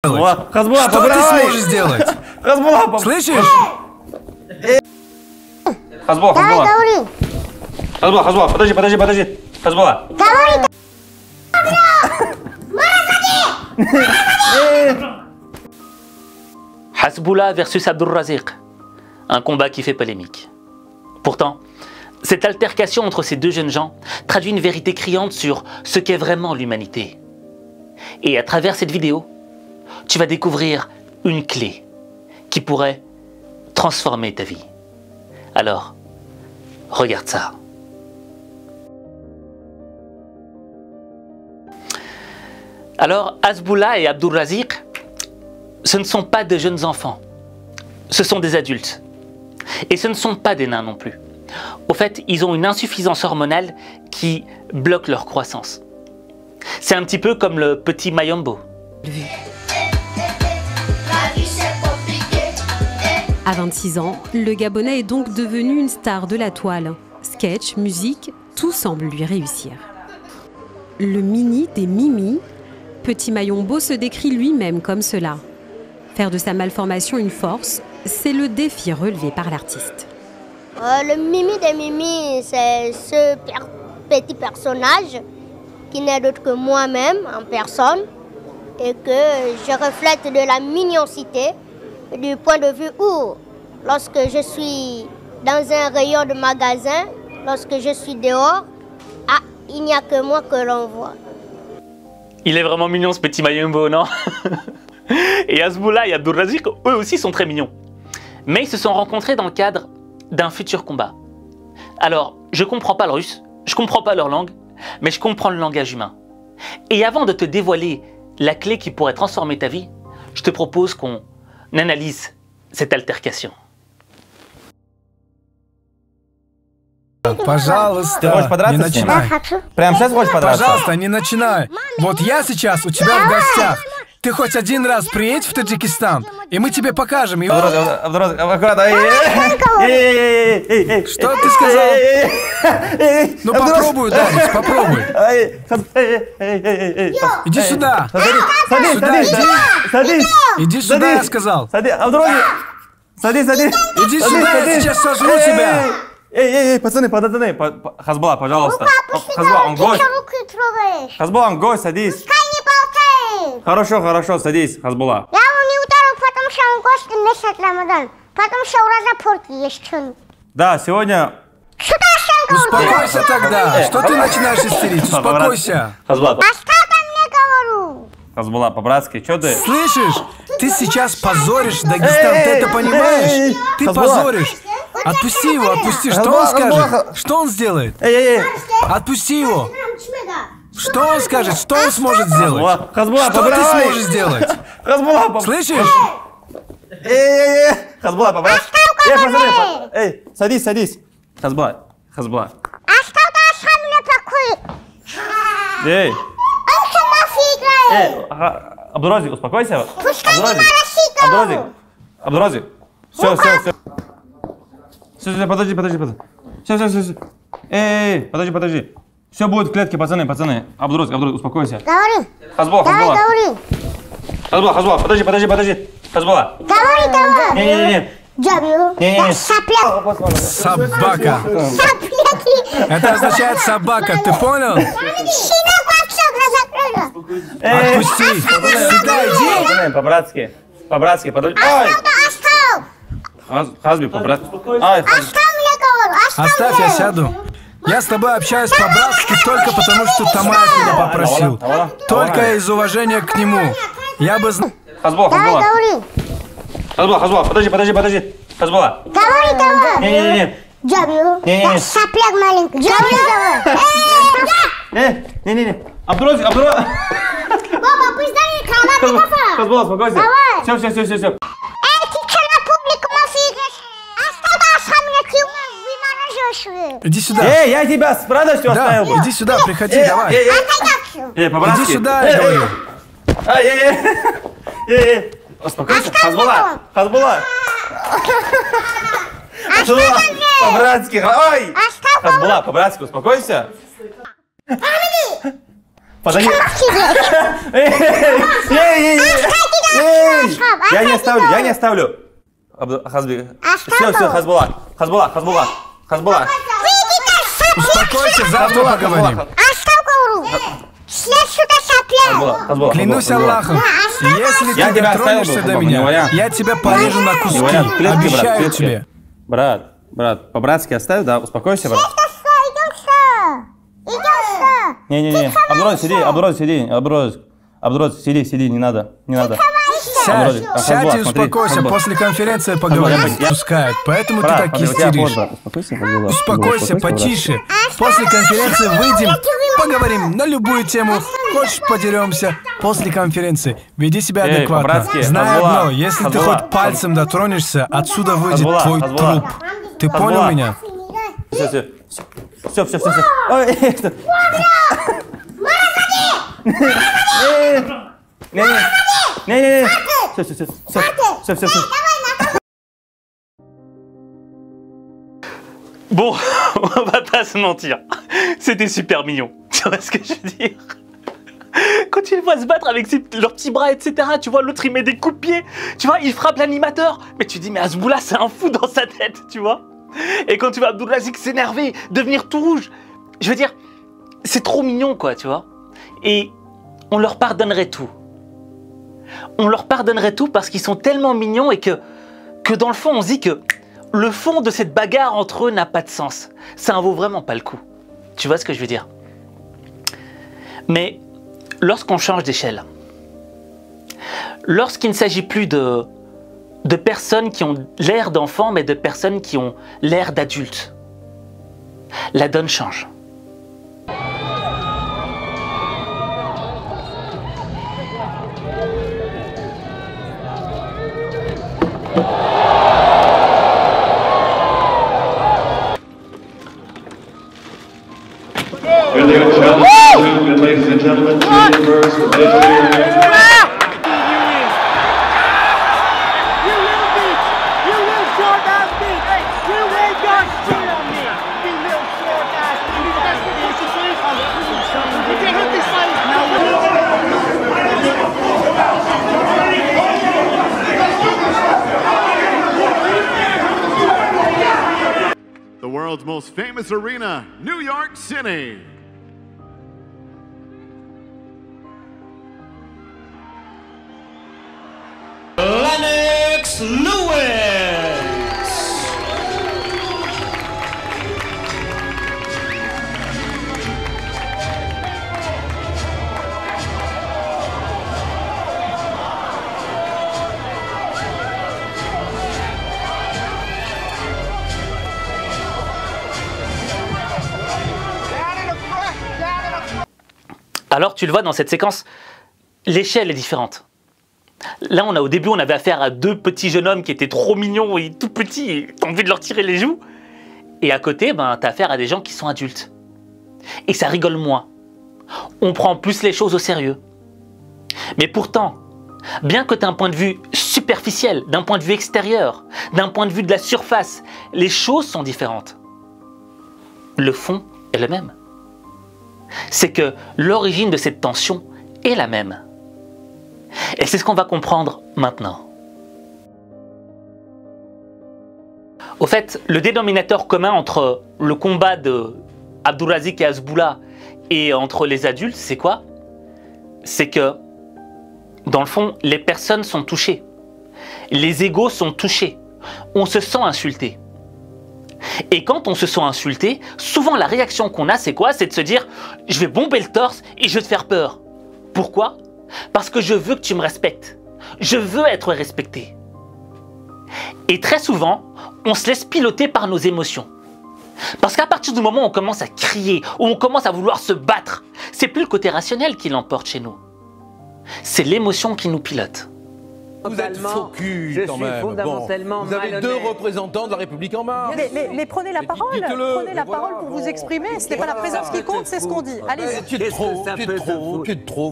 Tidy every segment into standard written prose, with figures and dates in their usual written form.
Хазбулла, что ты сможешь сделать? Хазбулла, слышишь? Хазбулла, Хазбулла, подожди. Хазбулла. Hasbullah versus Abdulrazik, un combat qui fait polémique. Pourtant, cette altercation entre ces deux jeunes gens traduit une vérité criante sur ce qu'est vraiment l'humanité. Et à travers cette vidéo, tu vas découvrir une clé qui pourrait transformer ta vie. Alors, regarde ça. Alors, Hasbullah et Abdulrazik, ce ne sont pas des jeunes enfants, ce sont des adultes. Et ce ne sont pas des nains non plus. Au fait, ils ont une insuffisance hormonale qui bloque leur croissance. C'est un petit peu comme le petit Mayombo. À 26 ans, le Gabonais est donc devenu une star de la toile. Sketch, musique, tout semble lui réussir. Le mini des Mimi, Petit Mayombo se décrit lui-même comme cela. Faire de sa malformation une force, c'est le défi relevé par l'artiste. Le Mimi des Mimi, c'est ce petit personnage qui n'est d'autre que moi-même en personne et que je reflète de la mignoncité du point de vue où, lorsque je suis dans un rayon de magasin, lorsque je suis dehors, il n'y a que moi que l'on voit. Il est vraiment mignon ce petit Mayombo, non? Et Hasbullah et Abdulrazik, eux aussi sont très mignons. Mais ils se sont rencontrés dans le cadre d'un futur combat. Alors, je comprends pas le russe, je comprends pas leur langue, mais je comprends le langage humain. Et avant de te dévoiler la clé qui pourrait transformer ta vie, je te propose qu'on analyse cette altercation. Пожалуйста, не начинай. Прямо сейчас хочешь подраться? Пожалуйста, не начинай. Вот я сейчас у тебя в гостях. Ты хоть один раз приедь в Таджикистан, и мы тебе покажем его. Что ты сказал? Ну попробуй ударить, попробуй. Иди сюда. Садись. Иди сюда, я сказал. Садись. Иди сюда, я сейчас сожру тебя. Пацаны. Хазбулла, пожалуйста. Хазбулла, он гость. Хазбулла, он гость, садись. Хорошо, садись, Хазбулла. Я его не ударил, потому что он гость месяц Рамадан. Потому что у Разапорки есть он. Да, сегодня... Успокойся тогда. Что ты начинаешь истерить? Успокойся. Хазбулла. А что там мне говорю? Хазбулла, по-братски, что ты? Слышишь? Ты сейчас позоришь Дагестан, ты это понимаешь? Ты позоришь. Отпусти его, отпусти. Что он скажет? Что он сделает? Отпусти его. Что он скажет? Что он сможет сделать? Хазбулла, что ты сможешь сделать? Хазбулла, слышишь? Хазбулла, по-братски. Эй, садись. Хазбулла. А что ты оставил меня такой? Эй. Он с ума играет. Абдулразик, успокойся. Пускай не марашит. Абдулразик. Все. Подожди. Все. Эй, подожди. Все будет в клетке, пацаны. Абдулразик, успокойся. Говори. Хазбулла. Говори. Хазбулла, подожди. Хазбулла. Говори. Не. Не. Собака. Сопляки. Это означает собака, ты понял? Щенок вообще глаза закрыла. Отпусти. Сюда иди. По-братски, подожди. Оставь. Хазби, по-братски. Оставь мне говорю. Оставь, я сяду. Я с тобой общаюсь по-братски только потому, что Тамаев меня попросил. Только из уважения к нему. Я бы знал... Хазбулла. Говори. Хазбулла, подожди. Хазбулла. Давай. Не. Я сопляк маленький. Не. Абдулразик. Баба, пусть дай канал микрофон. Хазбулла, успокойся. Давай. Все. Ты что на публику мафигаешь? Оставь меня вымораживаешь. Иди сюда. Эй, я тебя с радостью оставил. Да, иди сюда, приходи, давай. По-братски. Иди сюда, я говорю. Успокойся. Хазбулла. По-братски. Ой. Хазбулла, по-братски, успокойся. Подожди. Я не оставлю, я не оставлю. Хазби. Все, Хазбулат. Успокойся, завтра поговорим. Клянусь Аллахом, если ты дотронешься до меня, я тебя порежу на куски. Обещаю тебе. Брат, по-братски оставь, да? Успокойся, брат. Не-не-не, Абдураз, сиди, не надо. Сядь и успокойся, после конференции поговорим. Пускают, поэтому ты так истеришь. Успокойся, потише. После конференции выйдем, поговорим на любую тему. Хочешь, подеремся. После конференции веди себя адекватно. Знай одно, если ты хоть пальцем дотронешься, отсюда выйдет твой труп. Ты понял меня? Все. Не. Все. Bon, on va pas se mentir. C'était super mignon. Tu vois ce que je veux dire? Quand tu les vois se battre avec leurs petits bras, etc., tu vois, l'autre il met des coups de pied, tu vois, il frappe l'animateur. Mais tu dis, mais Hasboula, c'est un fou dans sa tête, tu vois. Et quand tu vois Abdulaziz s'énerver, devenir tout rouge, je veux dire, c'est trop mignon, quoi, tu vois. Et on leur pardonnerait tout. On leur pardonnerait tout parce qu'ils sont tellement mignons et que dans le fond, on se dit que le fond de cette bagarre entre eux n'a pas de sens. Ça en vaut vraiment pas le coup. Tu vois ce que je veux dire? Mais lorsqu'on change d'échelle, lorsqu'il ne s'agit plus de personnes qui ont l'air d'enfants, mais de personnes qui ont l'air d'adultes, la donne change. Ladies and gentlemen, first, the world's most famous arena, New York City. Lennox Lewis. Alors tu le vois dans cette séquence, l'échelle est différente. Là, au début, on avait affaire à deux petits jeunes hommes qui étaient trop mignons et tout petits, et t'as envie de leur tirer les joues. Et à côté, t'as affaire à des gens qui sont adultes. Et ça rigole moins. On prend plus les choses au sérieux. Mais pourtant, bien que d'un point de vue superficiel, d'un point de vue extérieur, d'un point de vue de la surface, les choses sont différentes. Le fond est le même. C'est que l'origine de cette tension est la même. Et c'est ce qu'on va comprendre maintenant. Au fait, le dénominateur commun entre le combat de Abdulaziz et Hasboula et entre les adultes, c'est quoi? C'est que, dans le fond, les personnes sont touchées. Les égos sont touchés. On se sent insulté. Et quand on se sent insulté, souvent la réaction qu'on a, c'est quoi? C'est de se dire « Je vais bomber le torse et je vais te faire peur ». Pourquoi? Parce que je veux que tu me respectes. Je veux être respecté. Et très souvent, on se laisse piloter par nos émotions. Parce qu'à partir du moment où on commence à crier, où on commence à vouloir se battre, c'est plus le côté rationnel qui l'emporte chez nous. C'est l'émotion qui nous pilote. Vous êtes faux cul, quand même. Fondamentalement vous avez deux représentants de la République en marche. Mais prenez la parole, prenez la parole pour vous exprimer. Ce n'est pas la présence qui compte, c'est ce qu'on dit. Allez-y. Tu es trop.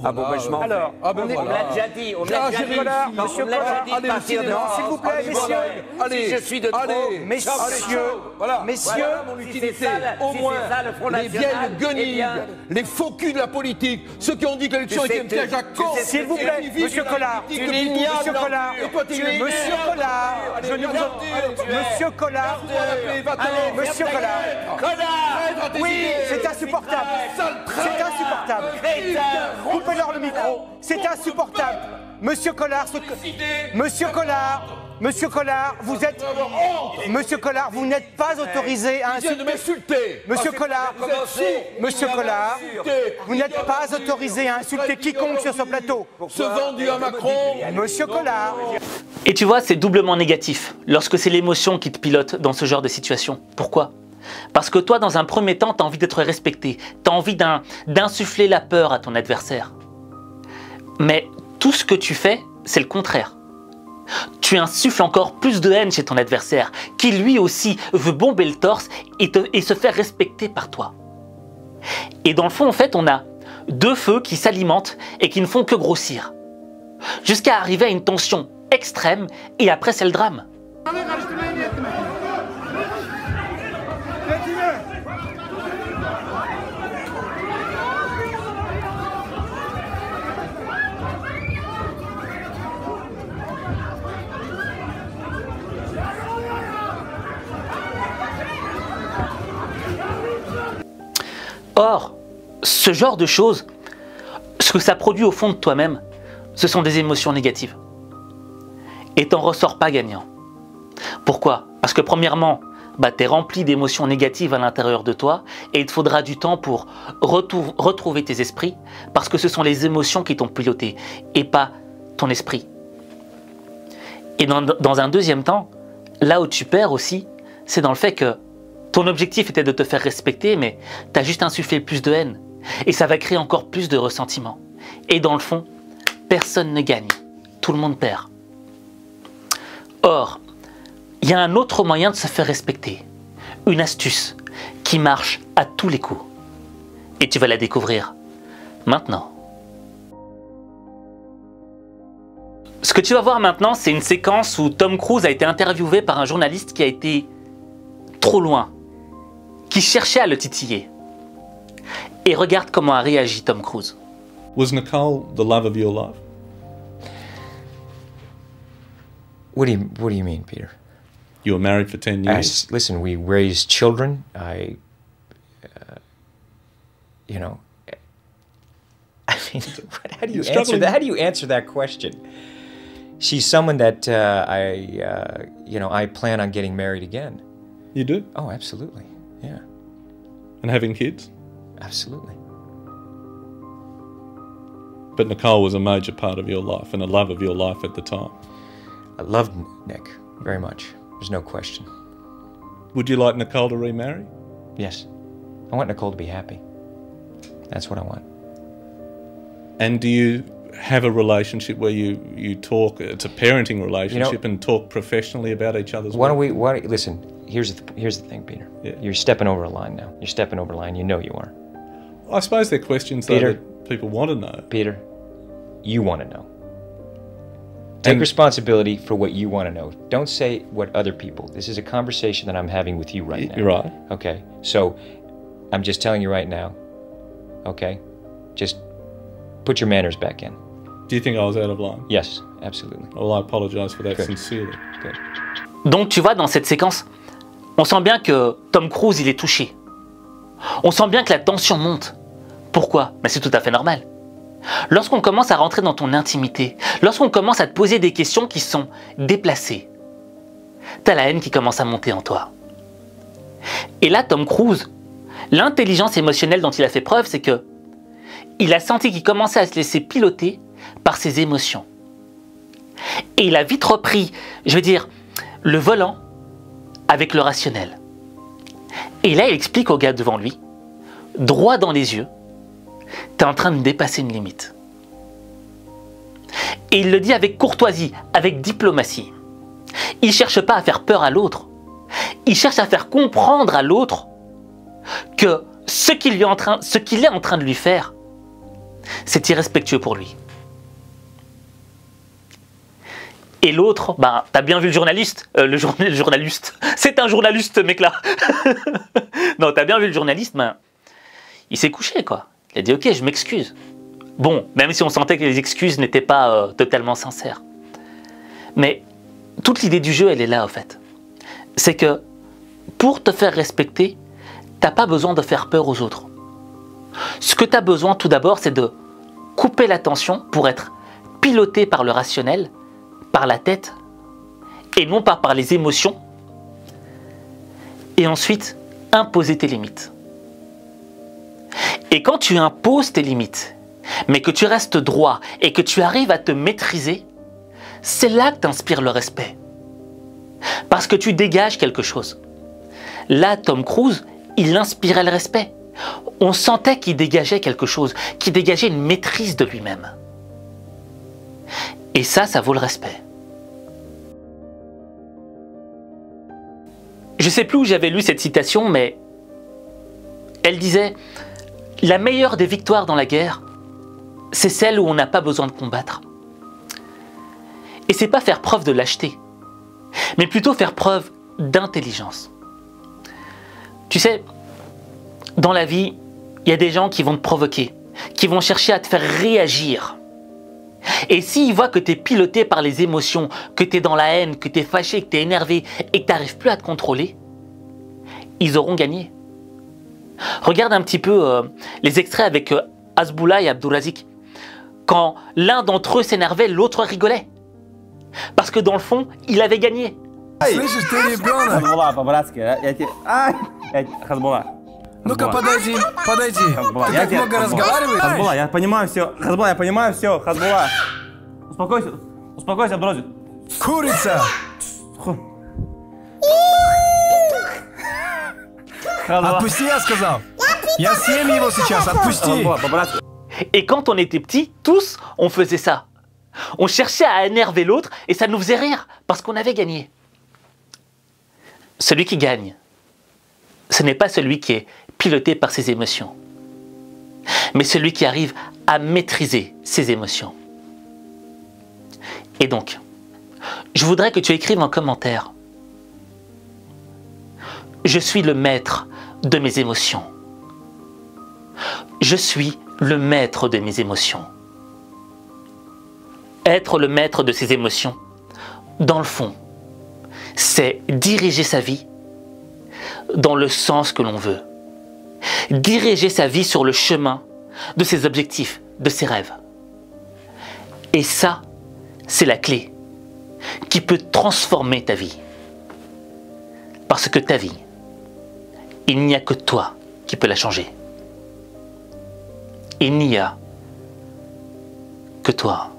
Ah bon, ben je m'en vais. Alors, on me l'a déjà dit. On me l'a déjà dit. Monsieur Collard, s'il vous plaît, messieurs. Allez, je suis de trop. Messieurs, au moins les vieilles guenilles, les faux culs de la politique, ceux qui ont dit que l'élection était un piège à con. S'il vous plaît, monsieur Collard, il n'y a Collard, Monsieur Collard, je ne vous... Monsieur Collard, allez, Monsieur Collard, oui, c'est insupportable, c'est insupportable, coupez-leur le micro, c'est insupportable, Monsieur Collard, Monsieur Collard, vous êtes... Monsieur Collard, vous n'êtes pas autorisé à insulter... Monsieur Collard, vous n'êtes pas autorisé à insulter quiconque sur ce plateau. Ce vendu à Macron... Monsieur Collard... Et tu vois, c'est doublement négatif lorsque c'est l'émotion qui te pilote dans ce genre de situation. Pourquoi ? Parce que toi, dans un premier temps, tu as envie d'être respecté. Tu as envie d'insuffler la peur à ton adversaire. Mais tout ce que tu fais, c'est le contraire. Tu insuffles encore plus de haine chez ton adversaire, qui lui aussi veut bomber le torse et se faire respecter par toi. Et dans le fond, en fait, on a deux feux qui s'alimentent et qui ne font que grossir, jusqu'à arriver à une tension extrême, et après c'est le drame. Or, ce genre de choses, ce que ça produit au fond de toi-même, ce sont des émotions négatives. Et t'en ressors pas gagnant. Pourquoi? Parce que premièrement, tu es rempli d'émotions négatives à l'intérieur de toi et il te faudra du temps pour retrouver tes esprits, parce que ce sont les émotions qui t'ont piloté et pas ton esprit. Et dans un deuxième temps, là où tu perds aussi, c'est dans le fait que ton objectif était de te faire respecter, mais tu as juste insufflé plus de haine. Et ça va créer encore plus de ressentiment. Et dans le fond, personne ne gagne. Tout le monde perd. Or, il y a un autre moyen de se faire respecter. Une astuce qui marche à tous les coups. Et tu vas la découvrir maintenant. Ce que tu vas voir maintenant, c'est une séquence où Tom Cruise a été interviewé par un journaliste qui a été trop loin, qui cherchait à le titiller. Et regarde comment a réagi Tom Cruise. Was Nicole the love of your life? What do you mean, Peter? You were married for 10 years. Listen, we raised children. You know, I mean, how do you answer that? How do you answer that question? She's someone that I plan on getting married again. You do? Oh, absolutely. Yeah. And having kids? Absolutely. But Nicole was a major part of your life and a love of your life at the time. I loved Nick very much. There's no question. Would you like Nicole to remarry? Yes. I want Nicole to be happy. That's what I want. And do you have a relationship where you talk, it's a parenting relationship, and talk professionally about each other's work? Listen, here's the thing, Peter. Yeah. You're stepping over a line now. You're stepping over a line, you know you are. I suppose they're questions, Peter, that people want to know. Peter, you want to know. Take responsibility for what you want to know. Don't say what other people. This is a conversation that I'm having with you right now. You're right. Okay, so I'm just telling you right now, okay? Just put your manners back in. Do you think I was out of line? Yes, absolutely. Well, I apologize for that sincerely. Good. Donc tu vois, dans cette séquence, on sent bien que Tom Cruise, il est touché. On sent bien que la tension monte. Pourquoi? Mais c'est tout à fait normal. Lorsqu'on commence à rentrer dans ton intimité, lorsqu'on commence à te poser des questions qui sont déplacées, t'as la haine qui commence à monter en toi. Et là, Tom Cruise, l'intelligence émotionnelle dont il a fait preuve, c'est que il a senti qu'il commençait à se laisser piloter par ses émotions. Et il a vite repris, je veux dire, le volant avec le rationnel. Et là, il explique au gars devant lui, droit dans les yeux, t'es en train de dépasser une limite. Et il le dit avec courtoisie, avec diplomatie. Il ne cherche pas à faire peur à l'autre. Il cherche à faire comprendre à l'autre que ce qu'il est en train de lui faire, c'est irrespectueux pour lui. Et l'autre, t'as bien vu le journaliste, le journaliste, c'est un journaliste, mec là. Non, t'as bien vu le journaliste, il s'est couché, quoi. Il a dit, ok, je m'excuse. Bon, même si on sentait que les excuses n'étaient pas totalement sincères. Mais toute l'idée du jeu, elle est là, en fait. C'est que pour te faire respecter, t'as pas besoin de faire peur aux autres. Ce que tu as besoin, tout d'abord, c'est de couper l'attention pour être piloté par le rationnel, par la tête, et non pas par les émotions. Et ensuite, imposer tes limites. Et quand tu imposes tes limites, mais que tu restes droit et que tu arrives à te maîtriser, c'est là que tu inspires le respect. Parce que tu dégages quelque chose. Là, Tom Cruise, il inspirait le respect. On sentait qu'il dégageait quelque chose, qu'il dégageait une maîtrise de lui-même. Et ça vaut le respect. Je ne sais plus où j'avais lu cette citation, mais elle disait « La meilleure des victoires dans la guerre, c'est celle où on n'a pas besoin de combattre. » Et c'est pas faire preuve de lâcheté, mais plutôt faire preuve d'intelligence. Tu sais, dans la vie, il y a des gens qui vont te provoquer, qui vont chercher à te faire réagir. Et s'ils voient que tu es piloté par les émotions, que tu es dans la haine, que tu es fâché, que tu es énervé et que tu n'arrives plus à te contrôler, ils auront gagné. Regarde un petit peu les extraits avec Hasboullah et Abdurazik. Quand l'un d'entre eux s'énervait, l'autre rigolait. Parce que dans le fond, il avait gagné. Ну-ка, подойди, подойди. Ты так много разговариваешь? Хазбулла, я понимаю все. Хазбулла, я понимаю все. Хазбулла. Успокойся. Успокойся, Абдурозик. Курица! Отпусти, я сказал. Я съем его сейчас, отпусти. Et quand on était petits, tous, on faisait ça. On cherchait à énerver l'autre et ça nous faisait rire parce qu'on avait gagné. Celui qui gagne, ce n'est pas celui qui est piloté par ses émotions, mais celui qui arrive à maîtriser ses émotions. Et donc, je voudrais que tu écrives en commentaire « Je suis le maître de mes émotions. Je suis le maître de mes émotions. » Être le maître de ses émotions, dans le fond, c'est diriger sa vie dans le sens que l'on veut. Diriger sa vie sur le chemin de ses objectifs, de ses rêves. Et ça, c'est la clé qui peut transformer ta vie. Parce que ta vie, il n'y a que toi qui peux la changer. Il n'y a que toi.